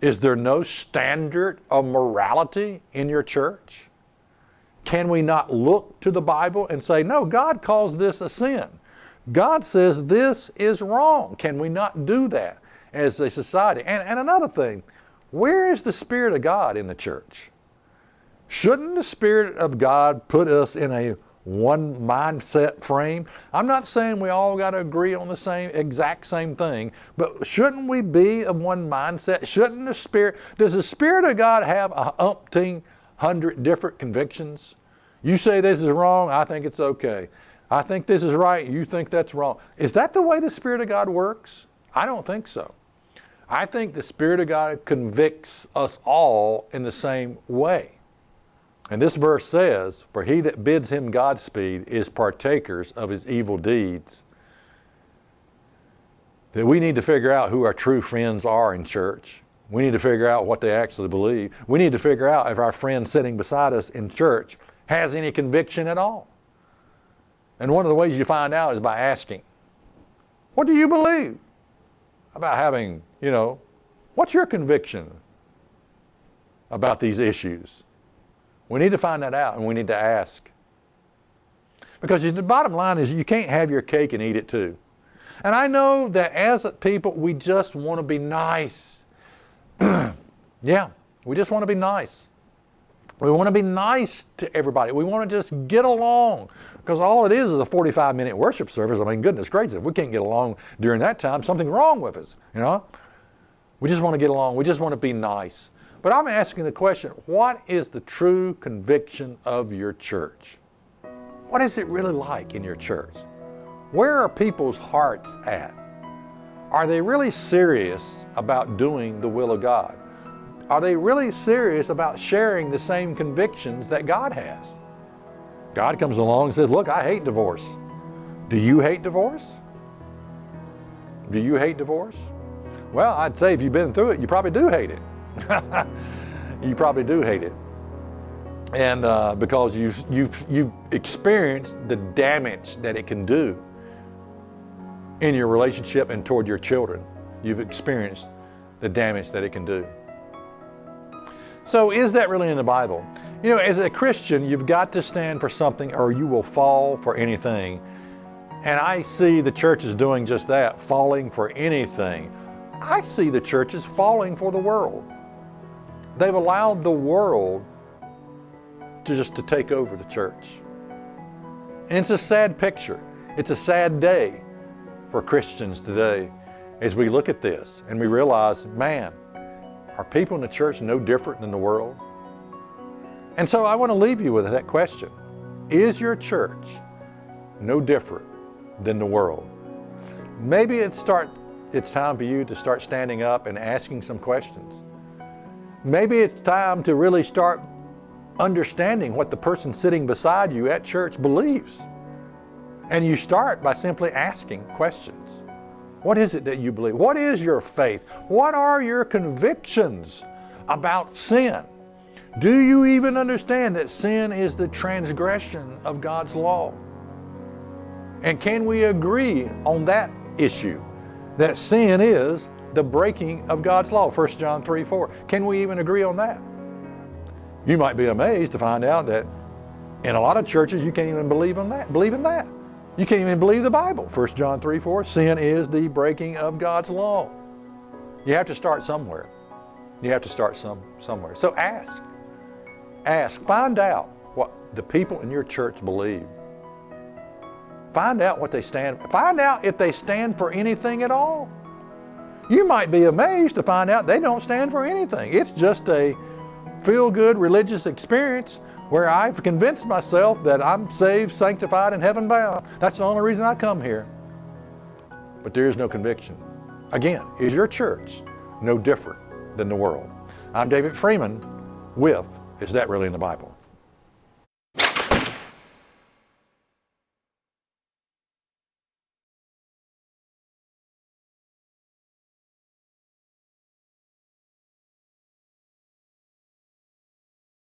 Is there no standard of morality in your church? Can we not look to the Bible and say, no, God calls this a sin. God says this is wrong. Can we not do that as a society? And another thing, where is the Spirit of God in the church? Shouldn't the Spirit of God put us in a one mindset frame? I'm not saying we all got to agree on the exact same thing, but shouldn't we be of one mindset? Shouldn't the Spirit, does the Spirit of God have a umpteen hundred different convictions? You say this is wrong, I think it's okay. I think this is right, you think that's wrong. Is that the way the Spirit of God works? I don't think so. I think the Spirit of God convicts us all in the same way. And this verse says, for he that bids him Godspeed is partakers of his evil deeds. That we need to figure out who our true friends are in church. We need to figure out what they actually believe. We need to figure out if our friend sitting beside us in church has any conviction at all. And one of the ways you find out is by asking, what do you believe about having, what's your conviction about these issues? We need to find that out, and we need to ask. Because the bottom line is you can't have your cake and eat it too. And I know that as people, we just want to be nice. Yeah, we just want to be nice. We want to be nice to everybody. We want to just get along. Because all it is a 45-minute worship service. I mean, goodness gracious, if we can't get along during that time, something's wrong with us, We just want to get along. We just want to be nice. But I'm asking the question, what is the true conviction of your church? What is it really like in your church? Where are people's hearts at? Are they really serious about doing the will of God? Are they really serious about sharing the same convictions that God has? God comes along and says, look, I hate divorce. Do you hate divorce? Do you hate divorce? Well, I'd say if you've been through it, you probably do hate it. You probably do hate it. And because you've experienced the damage that it can do in your relationship and toward your children. You've experienced the damage that it can do. So is that really in the Bible? As a Christian, you've got to stand for something or you will fall for anything. And I see the churches doing just that, falling for anything. I see the churches falling for the world. They've allowed the world to take over the church. And it's a sad picture. It's a sad day for Christians today as we look at this and we realize, man, are people in the church no different than the world? And so I want to leave you with that question. Is your church no different than the world? Maybe it's time for you to start standing up and asking some questions. Maybe it's time to really start understanding what the person sitting beside you at church believes. And you start by simply asking questions. What is it that you believe? What is your faith? What are your convictions about sin? Do you even understand that sin is the transgression of God's law? And can we agree on that issue, that sin is the breaking of God's law, 1 John 3:4. Can we even agree on that? You might be amazed to find out that in a lot of churches you can't even believe in that. You can't even believe the Bible. 1 John 3:4, sin is the breaking of God's law. You have to start somewhere. You have to start somewhere. So ask. Find out what the people in your church believe. Find out what they stand for. Find out if they stand for anything at all. You might be amazed to find out they don't stand for anything. It's just a feel-good religious experience where I've convinced myself that I'm saved, sanctified, and heaven-bound. That's the only reason I come here. But there is no conviction. Again, is your church no different than the world? I'm David Freeman with Is That Really in the Bible?